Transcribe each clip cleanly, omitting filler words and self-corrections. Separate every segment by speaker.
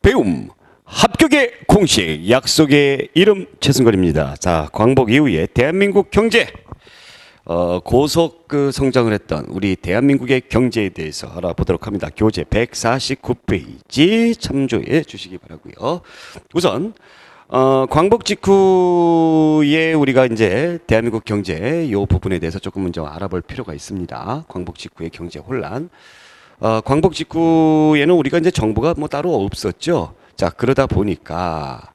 Speaker 1: 배움 합격의 공식 약속의 이름 최승걸입니다. 자, 광복 이후에 대한민국 경제 고속 성장을 했던 우리 대한민국의 경제에 대해서 알아보도록 합니다. 교재 149페이지 참조해 주시기 바라고요. 우선 광복 직후에 우리가 이제 대한민국 경제 이 부분에 대해서 조금 먼저 알아볼 필요가 있습니다. 광복 직후의 경제 혼란. 광복 직후에는 우리가 이제 정부가 뭐 따로 없었죠. 자, 그러다 보니까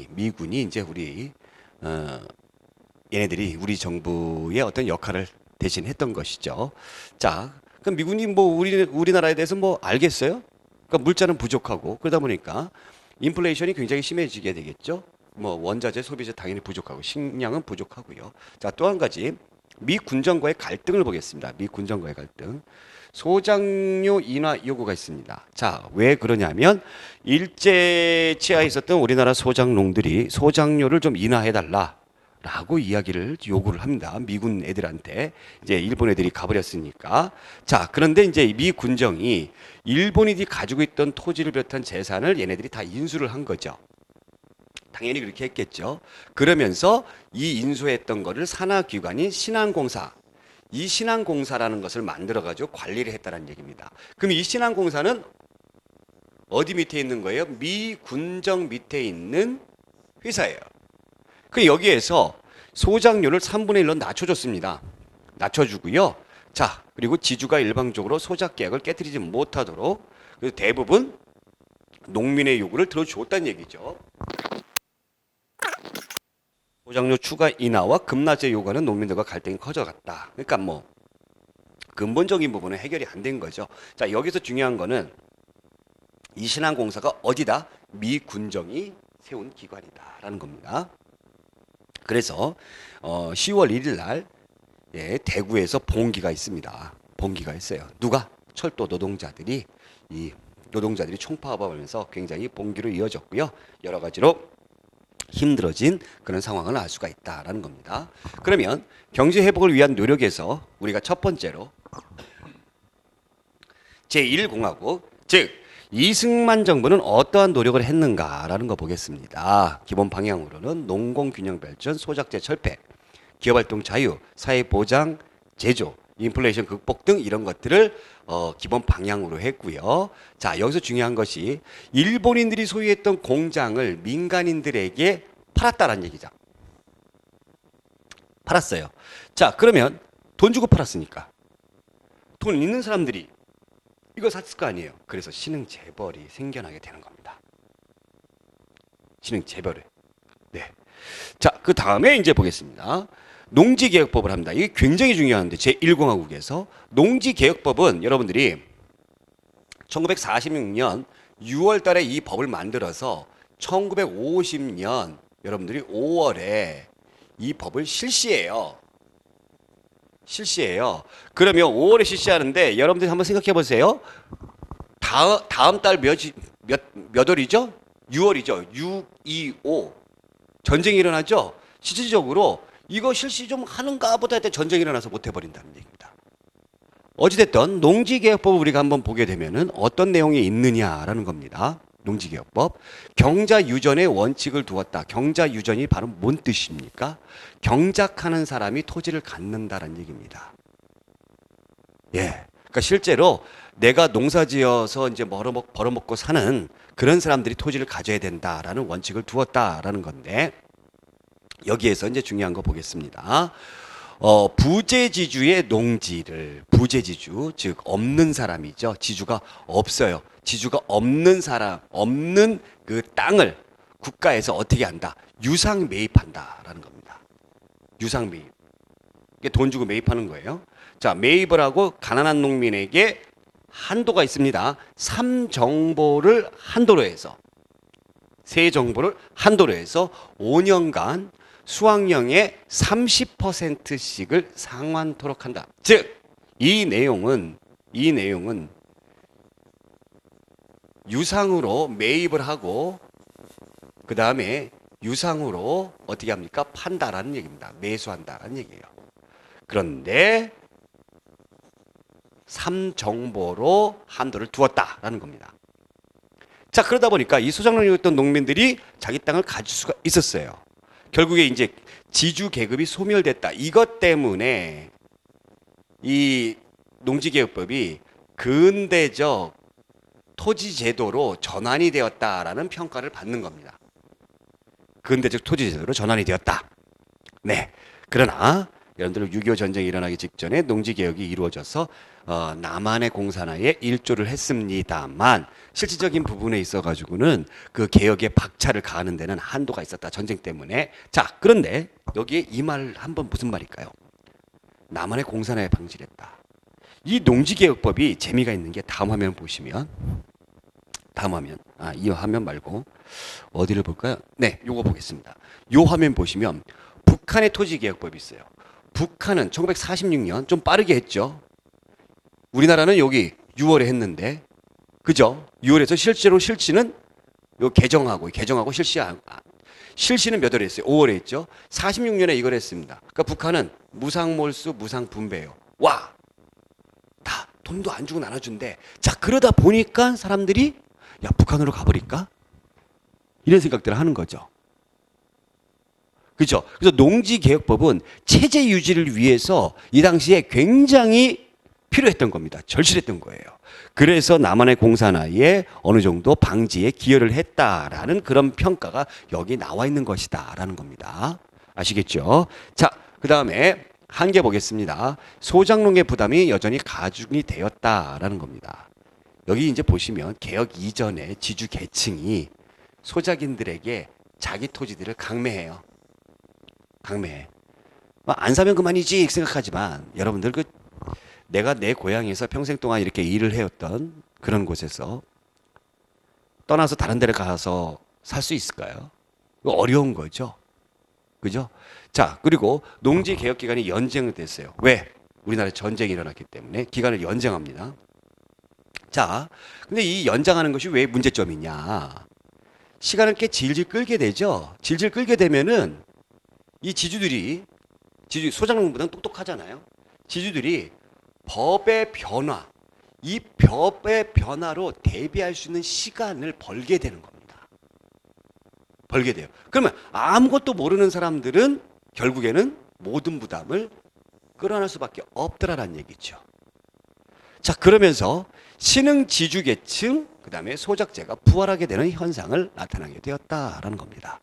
Speaker 1: 미군이 이제 얘네들이 우리 정부의 어떤 역할을 대신했던 것이죠. 자, 그럼 미군이 뭐 우리나라에 대해서 뭐 알겠어요? 그러니까 물자는 부족하고 그러다 보니까 인플레이션이 굉장히 심해지게 되겠죠. 뭐 원자재, 소비재 당연히 부족하고 식량은 부족하고요. 자, 또 한 가지 미 군정과의 갈등을 보겠습니다. 미 군정과의 갈등. 소장료 인하 요구가 있습니다. 자, 왜 그러냐면 일제 치하에 있었던 우리나라 소장농들이 소장료를 좀 인하해달라라고 요구를 합니다. 미군 애들한테. 이제 일본 애들이 가버렸으니까. 자, 그런데 이제 미 군정이 일본인이 가지고 있던 토지를 비롯한 재산을 얘네들이 다 인수를 한 거죠. 당연히 그렇게 했겠죠. 그러면서 이 인수했던 거를 산하기관인 신한공사, 이 신한공사라는 것을 만들어가지고 관리를 했다는 얘기입니다. 그럼 이 신한공사는 어디 밑에 있는 거예요? 미 군정 밑에 있는 회사예요. 그 여기에서 소장료를 3분의 1로 낮춰줬습니다. 낮춰주고요. 자, 그리고 지주가 일방적으로 소작 계약을 깨뜨리지 못하도록 대부분 농민의 요구를 들어줬다는 얘기죠. 소장료 추가 인하와 급납제 요구하는 농민들과 갈등이 커져갔다. 그러니까 뭐 근본적인 부분은 해결이 안 된 거죠. 자, 여기서 중요한 거는 이 신한공사가 어디다? 미 군정이 세운 기관이다라는 겁니다. 그래서 10월 1일 날 대구에서 봉기가 있습니다. 봉기가 있어요. 누가? 철도 노동자들이 총파업하면서 굉장히 봉기로 이어졌고요. 여러 가지로 힘들어진 그런 상황을 알 수가 있다라는 겁니다. 그러면 경제 회복을 위한 노력에서 우리가 첫 번째로 제1공화국, 즉 이승만 정부는 어떠한 노력을 했는가라는 거 보겠습니다. 기본 방향으로는 농공균형 발전, 소작제 철폐, 기업활동 자유, 사회보장 제조, 인플레이션 극복 등 이런 것들을 기본 방향으로 했고요. 자, 여기서 중요한 것이 일본인들이 소유했던 공장을 민간인들에게 팔았다라는 얘기죠. 팔았어요. 자, 그러면 돈 주고 팔았으니까 돈 있는 사람들이 이거 샀을 거 아니에요. 그래서 신흥재벌이 생겨나게 되는 겁니다. 신흥재벌을. 네. 자, 그 다음에 이제 보겠습니다. 농지개혁법을 합니다. 이게 굉장히 중요한데 제1공화국에서 농지개혁법은 여러분들이 1946년 6월 달에 이 법을 만들어서 1950년 여러분들이 5월에 이 법을 실시해요. 그러면 5월에 실시하는데 여러분들이 한번 생각해 보세요. 다음 달 몇 월이죠? 6월이죠. 6, 2, 5 전쟁이 일어나죠. 실질적으로 이거 실시 좀 하는가 보다 했더니 전쟁이 일어나서 못 해버린다는 얘기입니다. 어찌됐든 농지개혁법을 우리가 한번 보게 되면은 어떤 내용이 있느냐라는 겁니다. 농지개혁법. 경자유전의 원칙을 두었다. 경자유전이 바로 뭔 뜻입니까? 경작하는 사람이 토지를 갖는다라는 얘기입니다. 예. 그러니까 실제로 내가 농사지어서 이제 벌어먹고 사는 그런 사람들이 토지를 가져야 된다라는 원칙을 두었다라는 건데 여기에서 이제 중요한 거 보겠습니다. 부재지주의 농지를 부재지주 즉 없는 사람이죠. 지주가 없어요. 지주가 없는 사람 없는 그 땅을 국가에서 어떻게 한다? 유상 매입한다라는 겁니다. 유상 매입. 이게 돈 주고 매입하는 거예요. 자, 매입을 하고 가난한 농민에게 한도가 있습니다. 3정보를 한도로 해서 세 정보를 한도로 해서 5년간 수확량의 30%씩을 상환토록 한다. 즉, 이 내용은 유상으로 매입을 하고 그 다음에 유상으로 어떻게 합니까? 판다라는 얘기입니다. 매수한다라는 얘기예요. 그런데 삼정보로 한도를 두었다라는 겁니다. 자, 그러다 보니까 이 소작농이었던 농민들이 자기 땅을 가질 수가 있었어요. 결국에 이제 지주 계급이 소멸됐다. 이것 때문에 이 농지개혁법이 근대적 토지 제도로 전환이 되었다라는 평가를 받는 겁니다. 근대적 토지 제도로 전환이 되었다. 네. 그러나 여러분들 6.25 전쟁이 일어나기 직전에 농지개혁이 이루어져서 남한의 공산화에 일조를 했습니다만 실질적인 부분에 있어가지고는 그 개혁에 박차를 가하는 데는 한도가 있었다. 전쟁 때문에. 자, 그런데 여기에 이 말 한번 무슨 말일까요? 남한의 공산화에 방지를 했다. 이 농지개혁법이 재미가 있는 게 다음 화면 보시면 다음 화면, 이 화면 말고 어디를 볼까요? 네, 요거 보겠습니다. 요 화면 보시면 북한의 토지개혁법이 있어요. 북한은 1946년 좀 빠르게 했죠. 우리나라는 여기 6월에 했는데, 그죠? 6월에서 실제로 실시는 요 개정하고 실시는 몇 월에 했어요? 5월에 했죠. 46년에 이걸 했습니다. 그러니까 북한은 무상몰수, 무상분배예요. 와, 다 돈도 안 주고 나눠준대. 자, 그러다 보니까 사람들이 야, 북한으로 가버릴까? 이런 생각들을 하는 거죠. 그죠? 그래서 농지개혁법은 체제 유지를 위해서 이 당시에 굉장히 필요했던 겁니다. 절실했던 거예요. 그래서 남한의 공산화에 어느 정도 방지에 기여를 했다라는 그런 평가가 여기 나와 있는 것이다라는 겁니다. 아시겠죠? 자, 그 다음에 한 개 보겠습니다. 소작농의 부담이 여전히 가중이 되었다라는 겁니다. 여기 이제 보시면 개혁 이전에 지주 계층이 소작인들에게 자기 토지들을 강매해요. 강매해. 안 사면 그만이지 생각하지만 여러분들 내가 내 고향에서 평생 동안 이렇게 일을 해왔던 그런 곳에서 떠나서 다른 데를 가서 살 수 있을까요? 어려운 거죠. 그죠? 자, 그리고 농지 개혁 기간이 연장됐어요. 왜? 우리나라에 전쟁이 일어났기 때문에 기간을 연장합니다. 자, 근데 이 연장하는 것이 왜 문제점이냐? 시간을 꽤 질질 끌게 되죠. 질질 끌게 되면은 이 지주 소작농보다는 똑똑하잖아요. 지주들이 법의 변화, 이 법의 변화로 대비할 수 있는 시간을 벌게 되는 겁니다. 벌게 돼요. 그러면 아무것도 모르는 사람들은 결국에는 모든 부담을 끌어낼 수밖에 없더라는 얘기죠. 자, 그러면서 신흥 지주계층, 그 다음에 소작제가 부활하게 되는 현상을 나타나게 되었다라는 겁니다.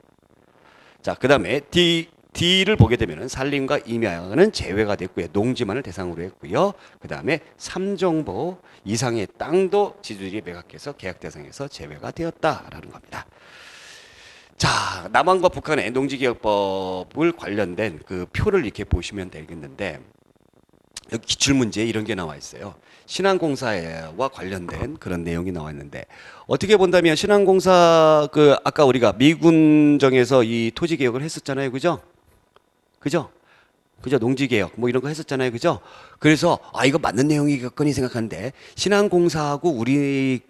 Speaker 1: 자, 그 다음에 D를 보게 되면 산림과 임야는 제외가 됐고요. 농지만을 대상으로 했고요. 그 다음에 삼정보 이상의 땅도 지주들이 매각해서 계약 대상에서 제외가 되었다라는 겁니다. 자, 남한과 북한의 농지개혁법을 관련된 그 표를 이렇게 보시면 되겠는데 여기 기출문제에 이런 게 나와 있어요. 신한공사와 관련된 그런 내용이 나와 있는데 어떻게 본다면 신한공사 아까 우리가 미군정에서 이 토지개혁을 했었잖아요. 그죠? 그죠? 농지개혁 뭐 이런 거 했었잖아요. 그죠? 그래서 이거 맞는 내용이겠거니 생각하는데 신한공사하고 우리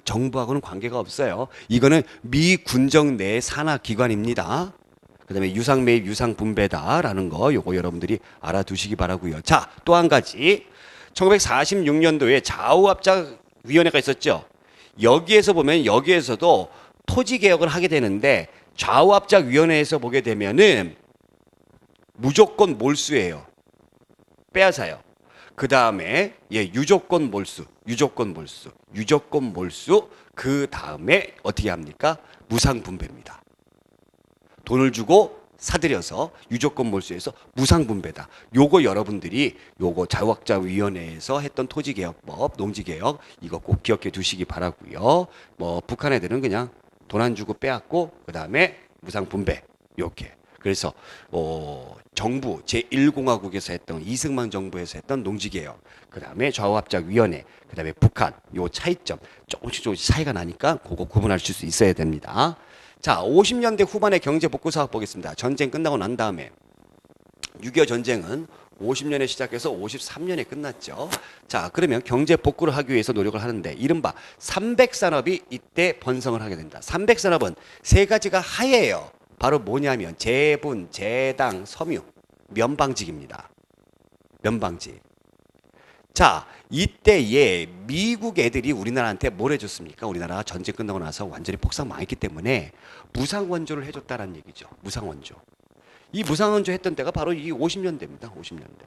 Speaker 1: 정부하고는 관계가 없어요. 이거는 미 군정 내 산하 기관입니다. 그다음에 유상 매입, 유상 분배다라는 거 요거 여러분들이 알아두시기 바라고요. 자, 또 한 가지. 1946년도에 좌우압작위원회가 있었죠. 여기에서 보면 여기에서도 토지 개혁을 하게 되는데 좌우압작위원회에서 보게 되면은 무조건 몰수예요. 빼앗아요. 그 다음에 유조건 몰수. 그 다음에 어떻게 합니까? 무상분배입니다. 돈을 주고 사들여서 유조건 몰수해서 무상분배다. 요거 여러분들이 요거 자유학자위원회에서 했던 토지개혁법, 농지개혁 이거 꼭 기억해 두시기 바라고요. 뭐 북한 애들은 그냥 돈 안 주고 빼앗고 그 다음에 무상분배 이렇게. 그래서 정부 제1공화국에서 했던 이승만 정부에서 했던 농지개혁, 그 다음에 좌우합작위원회, 그 다음에 북한 요 차이점 조금씩 차이가 나니까 그거 구분할 수 있어야 됩니다. 자, 50년대 후반의 경제복구 사업 보겠습니다. 전쟁 끝나고 난 다음에 6.25 전쟁은 50년에 시작해서 53년에 끝났죠. 자, 그러면 경제복구를 하기 위해서 노력을 하는데 이른바 300산업이 이때 번성을 하게 된다. 300산업은 세 가지가 하예요. 바로 뭐냐면 제분, 제당, 섬유, 면방직입니다. 면방직. 자, 이때에 미국 애들이 우리나라한테 뭘 해줬습니까? 우리나라가 전쟁 끝나고 나서 완전히 폭삭 망했기 때문에 무상원조를 해줬다는 얘기죠. 무상원조. 이 무상원조 했던 때가 바로 이 50년대입니다. 50년대.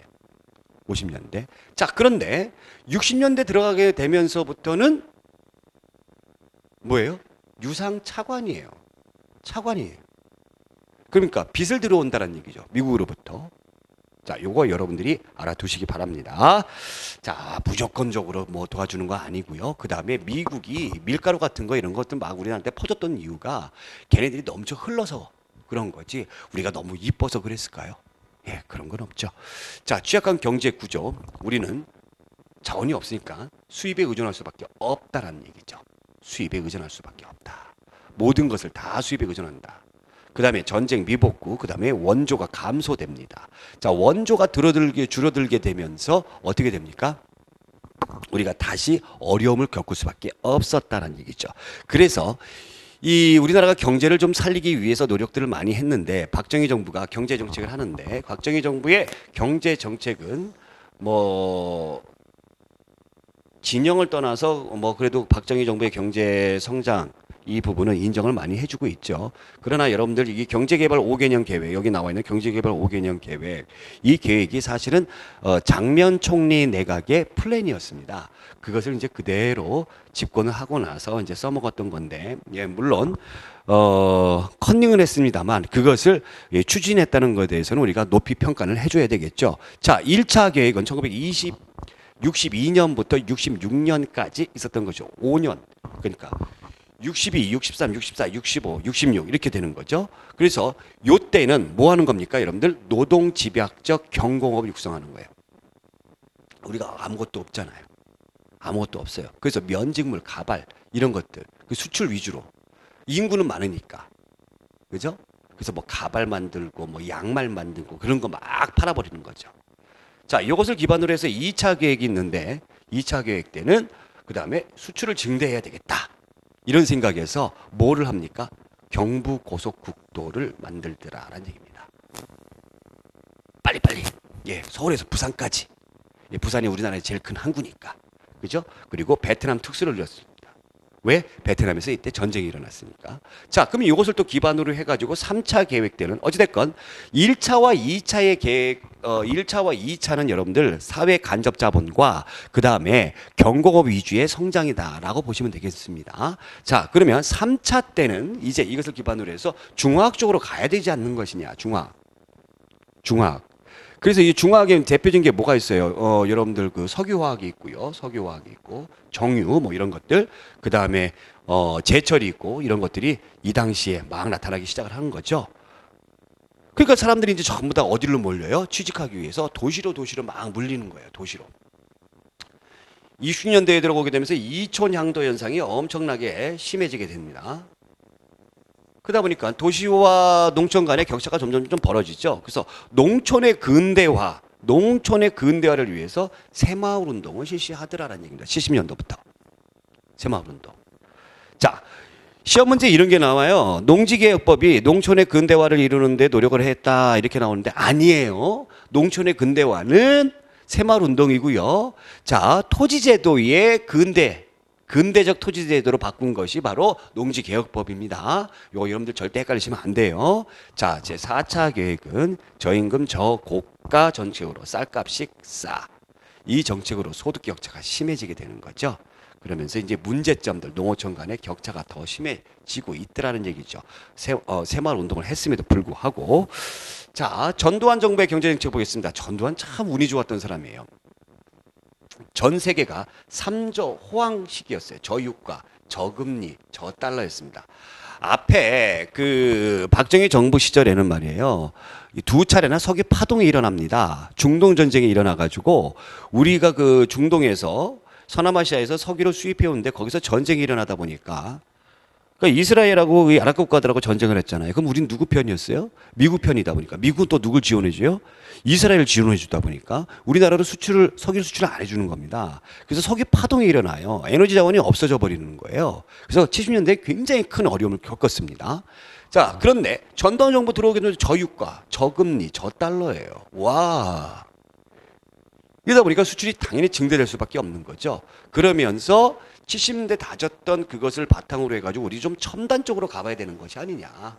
Speaker 1: 50년대. 자, 그런데 60년대 들어가게 되면서부터는 뭐예요? 유상 차관이에요. 차관이에요. 그러니까 빚을 들어온다는 얘기죠. 미국으로부터. 자, 요거 여러분들이 알아두시기 바랍니다. 자, 무조건적으로 뭐 도와주는 거 아니고요. 그 다음에 미국이 밀가루 같은 거 이런 것들 막 우리나라한테 퍼줬던 이유가 걔네들이 넘쳐 흘러서 그런 거지 우리가 너무 이뻐서 그랬을까요? 예, 그런 건 없죠. 자, 취약한 경제 구조. 우리는 자원이 없으니까 수입에 의존할 수밖에 없다라는 얘기죠. 수입에 의존할 수밖에 없다. 모든 것을 다 수입에 의존한다. 그 다음에 전쟁 미복구, 그 다음에 원조가 감소됩니다. 자, 원조가 줄어들게 되면서 어떻게 됩니까? 우리가 다시 어려움을 겪을 수밖에 없었다는 얘기죠. 그래서 이 우리나라가 경제를 좀 살리기 위해서 노력들을 많이 했는데 박정희 정부가 경제 정책을 하는데 박정희 정부의 경제 정책은 뭐 진영을 떠나서 뭐 그래도 박정희 정부의 경제 성장 이 부분은 인정을 많이 해주고 있죠. 그러나 여러분들 이 경제개발 5개년 계획 여기 나와 있는 경제개발 5개년 계획 이 계획이 사실은 장면 총리 내각의 플랜이었습니다. 그것을 이제 그대로 집권을 하고 나서 이제 써먹었던 건데 예, 물론 컨닝을 했습니다만 그것을 예, 추진했다는 것에 대해서는 우리가 높이 평가를 해줘야 되겠죠. 자, 1차 계획은 1962년부터 66년까지 있었던 거죠. 5년. 그러니까 62, 63, 64, 65, 66 이렇게 되는 거죠. 그래서 요때는 뭐 하는 겁니까? 여러분들 노동 집약적 경공업을 육성하는 거예요. 우리가 아무것도 없잖아요. 아무것도 없어요. 그래서 면직물, 가발 이런 것들 그 수출 위주로 인구는 많으니까 그죠? 그래서 뭐 가발 만들고 뭐 양말 만들고 그런 거 막 팔아버리는 거죠. 자, 이것을 기반으로 해서 2차 계획이 있는데 2차 계획 때는 그 다음에 수출을 증대해야 되겠다. 이런 생각에서 뭐를 합니까? 경부고속국도를 만들더라라는 얘기입니다. 빨리빨리. 예, 서울에서 부산까지. 예, 부산이 우리나라의 제일 큰 항구니까. 그죠? 그리고 베트남 특수를 늘렸습니다. 왜? 베트남에서 이때 전쟁이 일어났으니까. 자, 그럼 이것을 또 기반으로 해가지고 3차 계획 때는 어찌됐건 1차와 2차의 계획, 1차와 2차는 여러분들 사회 간접 자본과 그 다음에 경공업 위주의 성장이다라고 보시면 되겠습니다. 자, 그러면 3차 때는 이제 이것을 기반으로 해서 중화학 쪽으로 가야 되지 않는 것이냐, 중화학. 그래서 이 중화학에 대표적인 게 뭐가 있어요? 여러분들 그 석유화학이 있고요. 석유화학이 있고 정유 뭐 이런 것들. 그다음에 제철이 있고 이런 것들이 이 당시에 막 나타나기 시작을 하는 거죠. 그러니까 사람들이 이제 전부 다 어디로 몰려요? 취직하기 위해서 도시로 막 몰리는 거예요. 도시로. 20년대에 들어오게 되면서 이촌 향도 현상이 엄청나게 심해지게 됩니다. 그러다 보니까 도시와 농촌 간의 격차가 점점 좀 벌어지죠. 그래서 농촌의 근대화를 위해서 새마을 운동을 실시하더라라는 얘기입니다. 70년도부터. 새마을 운동. 자, 시험 문제 이런 게 나와요. 농지개혁법이 농촌의 근대화를 이루는데 노력을 했다 이렇게 나오는데 아니에요. 농촌의 근대화는 새마을 운동이고요. 자, 토지제도의 근대적 토지제도로 바꾼 것이 바로 농지개혁법입니다. 이거 여러분들 절대 헷갈리시면 안 돼요. 자, 제 4차 계획은 저임금 저고가 정책으로 쌀값이 싸. 이 정책으로 소득 격차가 심해지게 되는 거죠. 그러면서 이제 문제점들 농어촌 간의 격차가 더 심해지고 있더라는 얘기죠. 새마을 운동을 했음에도 불구하고 자, 전두환 정부의 경제정책 보겠습니다. 전두환 참 운이 좋았던 사람이에요. 전 세계가 3조 호황 시기였어요. 저유가, 저금리, 저달러였습니다. 앞에 그 박정희 정부 시절에는 말이에요. 두 차례나 석유 파동이 일어납니다. 중동 전쟁이 일어나가지고 우리가 그 중동에서 서남아시아에서 석유를 수입해 오는데 거기서 전쟁이 일어나다 보니까 그러니까 이스라엘하고 이 아랍 국가들하고 전쟁을 했잖아요. 그럼 우린 누구 편이었어요? 미국 편이다 보니까. 미국은 또 누굴 지원해줘요? 이스라엘을 지원해주다 보니까 우리나라로 석유를 안 해주는 겁니다. 그래서 석유 파동이 일어나요. 에너지 자원이 없어져 버리는 거예요. 그래서 70년대에 굉장히 큰 어려움을 겪었습니다. 자, 그런데 전두환 정부 들어오게 되면 저유가, 저금리, 저달러예요. 와. 이러다 보니까 수출이 당연히 증대될 수밖에 없는 거죠. 그러면서 70년대 다졌던 그것을 바탕으로 해가지고 우리 좀 첨단 쪽으로 가봐야 되는 것이 아니냐.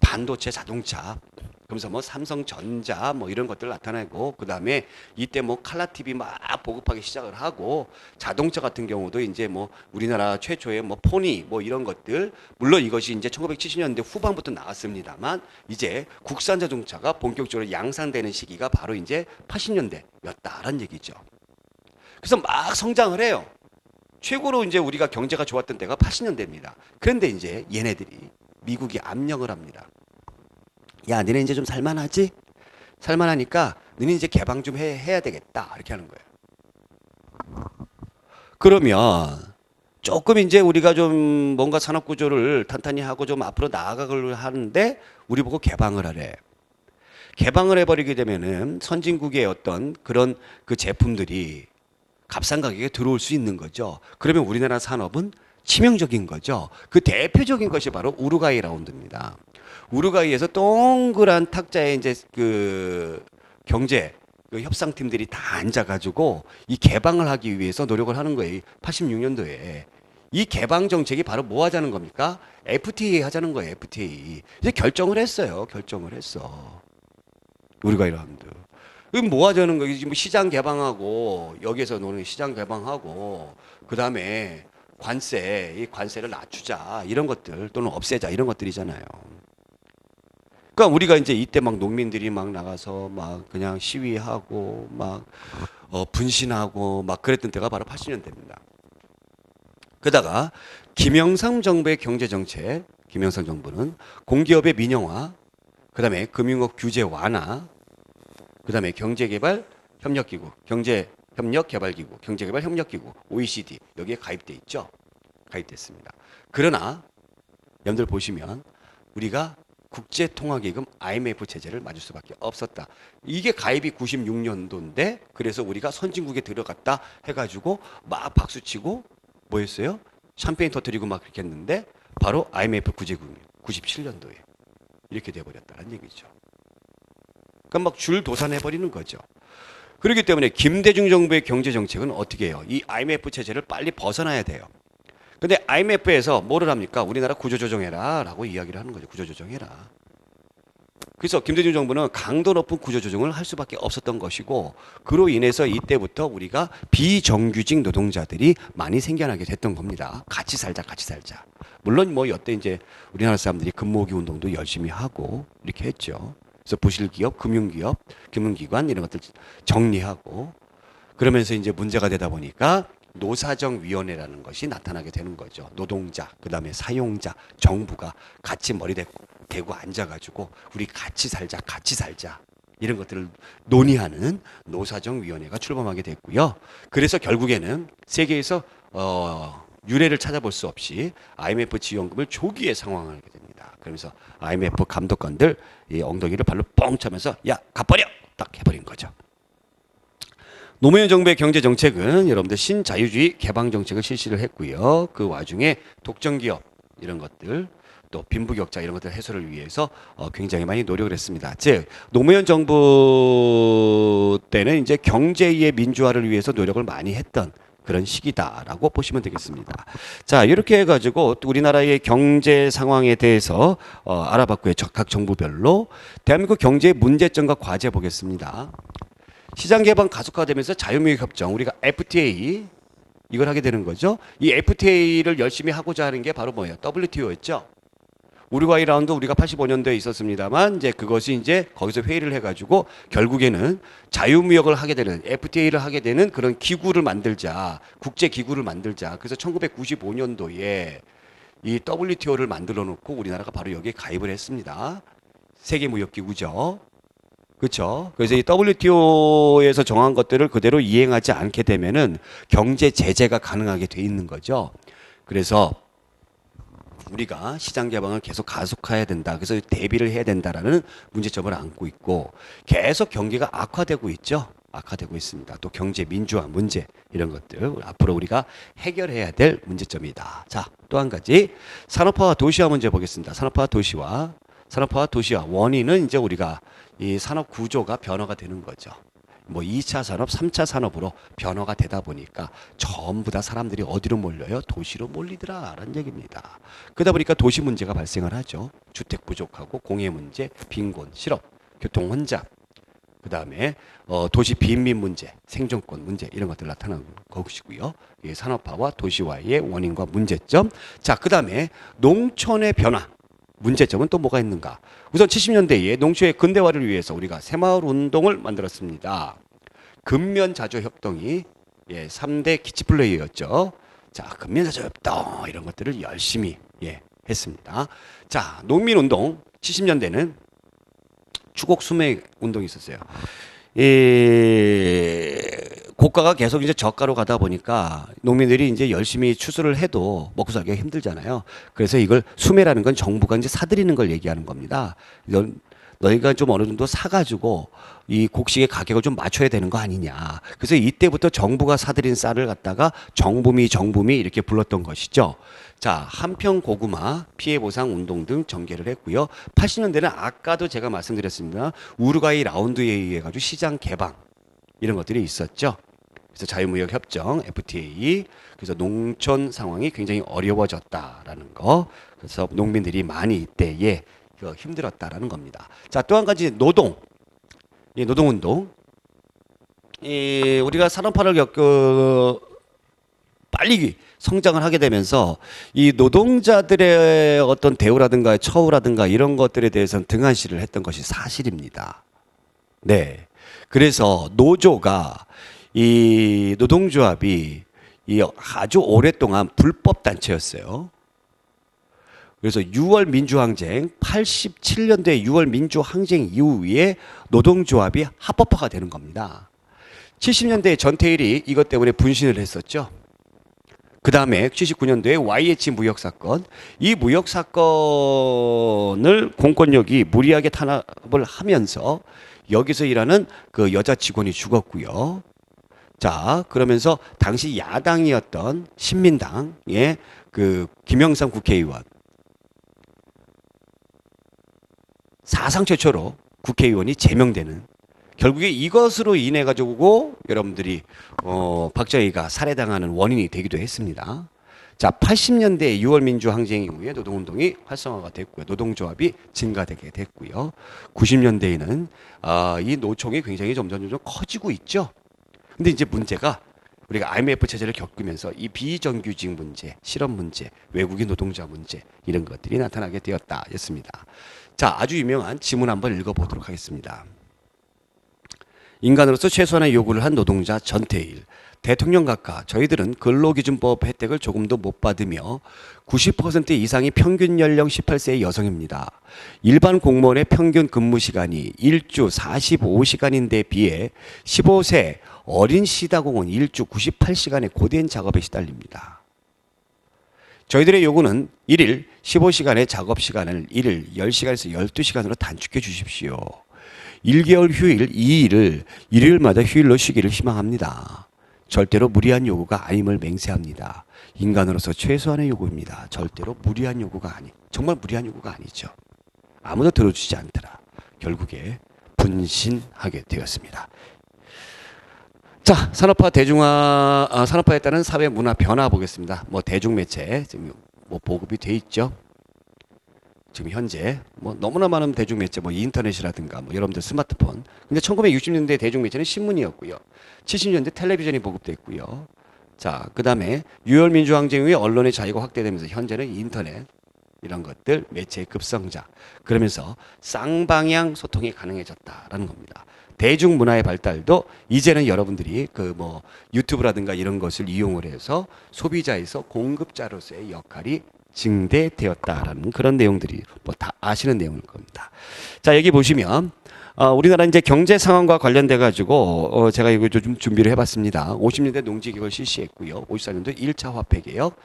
Speaker 1: 반도체, 자동차, 그러면서 뭐 삼성전자 뭐 이런 것들 나타나고, 그 다음에 이때 뭐 칼라 TV 막 보급하기 시작을 하고, 자동차 같은 경우도 이제 뭐 우리나라 최초의 뭐 포니 뭐 이런 것들, 물론 이것이 이제 1970년대 후반부터 나왔습니다만 이제 국산 자동차가 본격적으로 양산되는 시기가 바로 이제 80년대였다라는 얘기죠. 그래서 막 성장을 해요. 최고로 이제 우리가 경제가 좋았던 때가 80년대입니다. 그런데 이제 얘네들이 미국이 압력을 합니다. 야, 너네 이제 좀 살만하지? 살만하니까 너네 이제 개방 좀 해야 되겠다. 이렇게 하는 거예요. 그러면 조금 이제 우리가 좀 뭔가 산업 구조를 탄탄히 하고 좀 앞으로 나아가려고 하는데 우리 보고 개방을 하래. 개방을 해버리게 되면은 선진국의 어떤 그런 그 제품들이 값싼 가격에 들어올 수 있는 거죠. 그러면 우리나라 산업은 치명적인 거죠. 그 대표적인 것이 바로 우루과이 라운드입니다. 우루과이에서 동그란 탁자에 이제 그 경제 그 협상팀들이 다 앉아가지고 이 개방을 하기 위해서 노력을 하는 거예요. 86년도에. 이 개방 정책이 바로 뭐 하자는 겁니까? FTA 하자는 거예요. FTA. 이제 결정을 했어요. 결정을 했어. 우루과이 라운드. 그럼 뭐 하자는 거예요? 지금 시장 개방하고, 여기에서 노는 시장 개방하고, 그 다음에 이 관세를 낮추자, 이런 것들, 또는 없애자, 이런 것들이잖아요. 그러니까 우리가 이제 이때 막 농민들이 막 나가서 막 그냥 시위하고 막 분신하고 막 그랬던 때가 바로 80년대입니다. 그러다가 김영삼 정부의 경제정책, 김영삼 정부는 공기업의 민영화, 그 다음에 금융업 규제 완화, 그 다음에 경제개발 협력기구, 경제협력개발기구, 경제개발협력기구, OECD 여기에 가입돼 있죠. 가입됐습니다. 그러나 여러분들 보시면 우리가 국제통화기금 IMF 체제를 맞을 수밖에 없었다. 이게 가입이 96년도인데 그래서 우리가 선진국에 들어갔다 해가지고 막 박수치고 뭐 했어요? 샴페인 터뜨리고 막 그렇게 했는데 바로 IMF 구제국이 97년도에 이렇게 돼버렸다는 얘기죠. 그러니까 막 줄 도산해버리는 거죠. 그렇기 때문에 김대중 정부의 경제정책은 어떻게 해요? 이 IMF 체제를 빨리 벗어나야 돼요. 근데 IMF에서 뭐를 합니까? 우리나라 구조조정해라 라고 이야기를 하는 거죠. 구조조정해라. 그래서 김대중 정부는 강도 높은 구조조정을 할 수밖에 없었던 것이고, 그로 인해서 이때부터 우리가 비정규직 노동자들이 많이 생겨나게 됐던 겁니다. 같이 살자, 같이 살자. 물론 뭐 여태 이제 우리나라 사람들이 근무기 운동도 열심히 하고 이렇게 했죠. 그래서 부실기업, 금융기업, 금융기관 이런 것들 정리하고, 그러면서 이제 문제가 되다 보니까 노사정위원회라는 것이 나타나게 되는 거죠. 노동자, 그 다음에 사용자, 정부가 같이 머리 대고 앉아가지고 우리 같이 살자, 같이 살자 이런 것들을 논의하는 노사정위원회가 출범하게 됐고요. 그래서 결국에는 세계에서 유례를 찾아볼 수 없이 IMF 지원금을 조기에 상환하게 됩니다. 그러면서 IMF 감독관들 이 엉덩이를 발로 뻥 차면서 야, 가버려! 딱 해버린 거죠. 노무현 정부의 경제 정책은 여러분들 신자유주의 개방 정책을 실시를 했고요. 그 와중에 독점기업 이런 것들, 또 빈부격차 이런 것들 해소를 위해서 굉장히 많이 노력을 했습니다. 즉 노무현 정부 때는 이제 경제의 민주화를 위해서 노력을 많이 했던 그런 시기다라고 보시면 되겠습니다. 자, 이렇게 해가지고 우리나라의 경제 상황에 대해서 알아봤고요. 각 정부별로 대한민국 경제의 문제점과 과제 보겠습니다. 시장 개방 가속화되면서 자유무역 협정, 우리가 FTA 이걸 하게 되는 거죠. 이 FTA를 열심히 하고자 하는 게 바로 뭐예요? WTO였죠. 우루과이 라운드 우리가 85년도에 있었습니다만 이제 그것이 이제 거기서 회의를 해가지고 결국에는 자유무역을 하게 되는 FTA를 하게 되는 그런 기구를 만들자, 국제 기구를 만들자. 그래서 1995년도에 이 WTO를 만들어 놓고 우리나라가 바로 여기에 가입을 했습니다. 세계무역기구죠. 그렇죠. 그래서 이 WTO에서 정한 것들을 그대로 이행하지 않게 되면은 경제 제재가 가능하게 돼 있는 거죠. 그래서 우리가 시장 개방을 계속 가속화해야 된다. 그래서 대비를 해야 된다라는 문제점을 안고 있고 계속 경기가 악화되고 있죠. 악화되고 있습니다. 또 경제 민주화 문제 이런 것들 앞으로 우리가 해결해야 될 문제점이다. 자, 또 한 가지 산업화와 도시화 문제 보겠습니다. 산업화와 도시화 원인은 이제 우리가 이 산업 구조가 변화가 되는 거죠. 뭐 2차 산업, 3차 산업으로 변화가 되다 보니까 전부 다 사람들이 어디로 몰려요? 도시로 몰리더라라는 얘기입니다. 그러다 보니까 도시 문제가 발생을 하죠. 주택 부족하고 공해 문제, 빈곤, 실업, 교통 혼잡, 그 다음에 도시 빈민 문제, 생존권 문제 이런 것들 나타나는 것이고요. 이 산업화와 도시화의 원인과 문제점. 자, 그 다음에 농촌의 변화. 문제점은 또 뭐가 있는가? 우선 70년대에 농촌의 근대화를 위해서 우리가 새마을 운동을 만들었습니다. 근면자조협동이 3대 키치플레이였죠. 자, 근면자조협동 이런 것들을 열심히 했습니다. 자, 농민운동 70년대는 추곡 수매 운동이 있었어요. 고가가 계속 이제 저가로 가다 보니까 농민들이 이제 열심히 추수를 해도 먹고 살기가 힘들잖아요. 그래서 이걸 수매라는 건 정부가 이제 사들이는 걸 얘기하는 겁니다. 너희가 좀 어느 정도 사가지고 이 곡식의 가격을 좀 맞춰야 되는 거 아니냐. 그래서 이때부터 정부가 사들인 쌀을 갖다가 정부미 이렇게 불렀던 것이죠. 자, 한평 고구마 피해 보상 운동 등 전개를 했고요. 80년대는 아까도 제가 말씀드렸습니다. 우루과이 라운드에 의해 가지고 시장 개방 이런 것들이 있었죠. 그래서 자유무역 협정 FTA, 그래서 농촌 상황이 굉장히 어려워졌다라는 거. 그래서 농민들이 많이 이때에 힘들었다라는 겁니다. 자, 또 한 가지 노동, 노동운동. 우리가 산업화를 빨리 성장을 하게 되면서 이 노동자들의 어떤 대우라든가 처우라든가 이런 것들에 대해서는 등한시를 했던 것이 사실입니다. 네. 그래서 노조가 이 노동조합이 이 아주 오랫동안 불법 단체였어요. 그래서 6월 민주항쟁 87년도에 6월 민주항쟁 이후에 노동조합이 합법화가 되는 겁니다. 70년대에 전태일이 이것 때문에 분신을 했었죠. 그 다음에 79년도에 YH 무역사건, 이 무역사건을 공권력이 무리하게 탄압을 하면서 여기서 일하는 그 여자 직원이 죽었고요. 자, 그러면서 당시 야당이었던 신민당의 그 김영삼 국회의원, 사상 최초로 국회의원이 제명되는, 결국에 이것으로 인해 가지고 여러분들이 박정희가 살해당하는 원인이 되기도 했습니다. 자, 80년대 6월 민주항쟁 이후에 노동운동이 활성화가 됐고요. 노동조합이 증가되게 됐고요. 90년대에는 이 노총이 굉장히 점점 커지고 있죠. 근데 이제 문제가 우리가 IMF 체제를 겪으면서 이 비정규직 문제, 실업 문제, 외국인 노동자 문제 이런 것들이 나타나게 되었다였습니다. 자, 아주 유명한 지문 한번 읽어보도록 하겠습니다. 인간으로서 최소한의 요구를 한 노동자 전태일. 대통령 각하, 저희들은 근로기준법 혜택을 조금도 못 받으며 90% 이상이 평균 연령 18세의 여성입니다. 일반 공무원의 평균 근무 시간이 일주 45시간인데 비해 15세 어린 시다공은 일주 98시간의 고된 작업에 시달립니다. 저희들의 요구는 1일 15시간의 작업 시간을 1일 10시간에서 12시간으로 단축해 주십시오. 1개월 휴일 2일을 일요일마다 휴일로 쉬기를 희망합니다. 절대로 무리한 요구가 아님을 맹세합니다. 인간으로서 최소한의 요구입니다. 절대로 무리한 요구가 정말 무리한 요구가 아니죠. 아무도 들어주지 않더라. 결국에 분신하게 되었습니다. 자, 산업화 대중화, 산업화에 따른 사회 문화 변화 보겠습니다. 뭐 대중매체 지금 뭐 보급이 돼 있죠. 지금 현재 뭐 너무나 많은 대중매체, 뭐 인터넷이라든가 뭐 여러분들 스마트폰. 근데 1960년대 대중매체는 신문이었고요. 70년대 텔레비전이 보급됐고요. 자, 그 다음에 6월 민주항쟁 후에 언론의 자유가 확대되면서 현재는 인터넷 이런 것들 매체의 급성장. 그러면서 쌍방향 소통이 가능해졌다라는 겁니다. 대중문화의 발달도 이제는 여러분들이 그 뭐 유튜브라든가 이런 것을 이용을 해서 소비자에서 공급자로서의 역할이 증대되었다라는 그런 내용들이 뭐 다 아시는 내용일 겁니다. 자, 여기 보시면 우리나라 이제 경제 상황과 관련돼 가지고 제가 이거 좀 준비를 해봤습니다. 50년대 농지개혁을 실시했고요. 54년도 1차 화폐 개혁,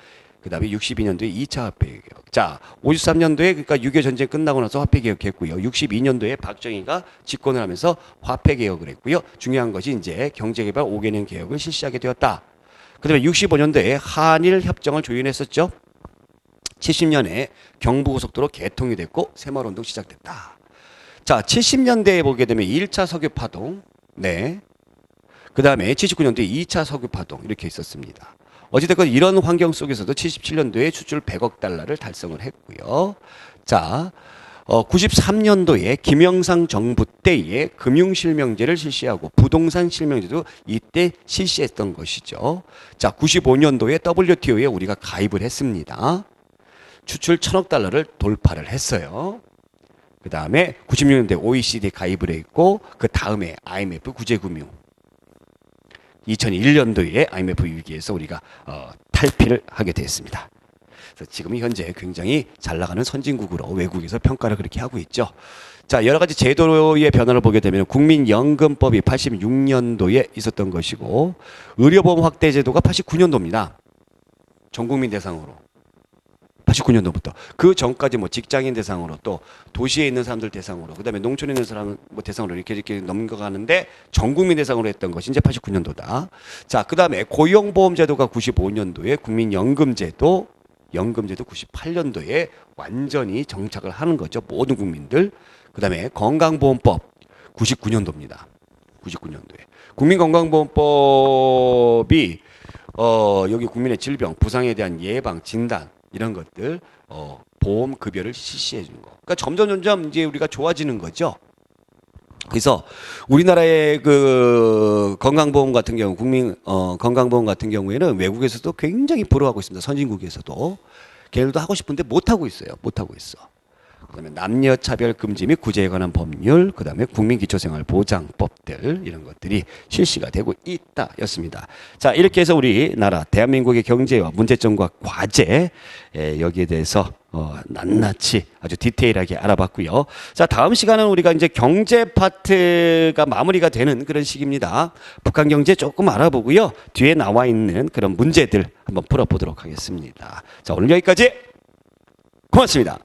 Speaker 1: 그 다음에 62년도에 2차 화폐 개혁. 자, 53년도에 그러니까 6.25 전쟁 끝나고 나서 화폐 개혁했고요. 62년도에 박정희가 집권을 하면서 화폐 개혁을 했고요. 중요한 것이 이제 경제개발 5개년 개혁을 실시하게 되었다. 그 다음에 65년도에 한일 협정을 조인했었죠. 70년에 경부고속도로 개통이 됐고 새마을운동 시작됐다. 자, 70년대에 보게 되면 1차 석유 파동, 네, 그 다음에 79년도에 2차 석유 파동 이렇게 있었습니다. 어찌됐건 이런 환경 속에서도 77년도에 수출 100억 달러를 달성을 했고요. 자, 93년도에 김영삼 정부 때에 금융실명제를 실시하고 부동산 실명제도 이때 실시했던 것이죠. 자, 95년도에 WTO에 우리가 가입을 했습니다. 수출 1000억 달러를 돌파를 했어요. 그 다음에 96년도에 OECD 가입을 했고 그 다음에 IMF 구제금융 2001년도에 IMF 위기에서 우리가 탈피를 하게 됐습니다. 그래서 지금 현재 굉장히 잘 나가는 선진국으로 외국에서 평가를 그렇게 하고 있죠. 자, 여러 가지 제도의 변화를 보게 되면 국민연금법이 86년도에 있었던 것이고 의료보험 확대 제도가 89년도입니다. 전 국민 대상으로. 89년도부터 그 전까지 뭐 직장인 대상으로 또 도시에 있는 사람들 대상으로 그다음에 농촌에 있는 사람 뭐 대상으로 이렇게 넘겨가는데 전 국민 대상으로 했던 것이 이제 89년도다. 자, 그다음에 고용보험제도가 95년도에 국민연금제도 98년도에 완전히 정착을 하는 거죠. 모든 국민들. 그다음에 건강보험법 99년도입니다. 99년도에 국민건강보험법이 여기 국민의 질병, 부상에 대한 예방, 진단 이런 것들 보험 급여를 실시해 준 거. 그러니까 점점 이제 우리가 좋아지는 거죠. 그래서 우리나라의 그 건강보험 같은 경우 건강보험 같은 경우에는 외국에서도 굉장히 부러워하고 있습니다. 선진국에서도 걔들도 하고 싶은데 못 하고 있어요. 못 하고 있어. 그다음에 남녀 차별 금지 및 구제에 관한 법률, 그다음에 국민기초생활보장법들 이런 것들이 실시가 되고 있다였습니다. 자, 이렇게 해서 우리나라 대한민국의 경제와 문제점과 과제 여기에 대해서 낱낱이 아주 디테일하게 알아봤고요. 자, 다음 시간은 우리가 이제 경제 파트가 마무리가 되는 그런 시기입니다. 북한 경제 조금 알아보고요. 뒤에 나와 있는 그런 문제들 한번 풀어보도록 하겠습니다. 자, 오늘 여기까지 고맙습니다.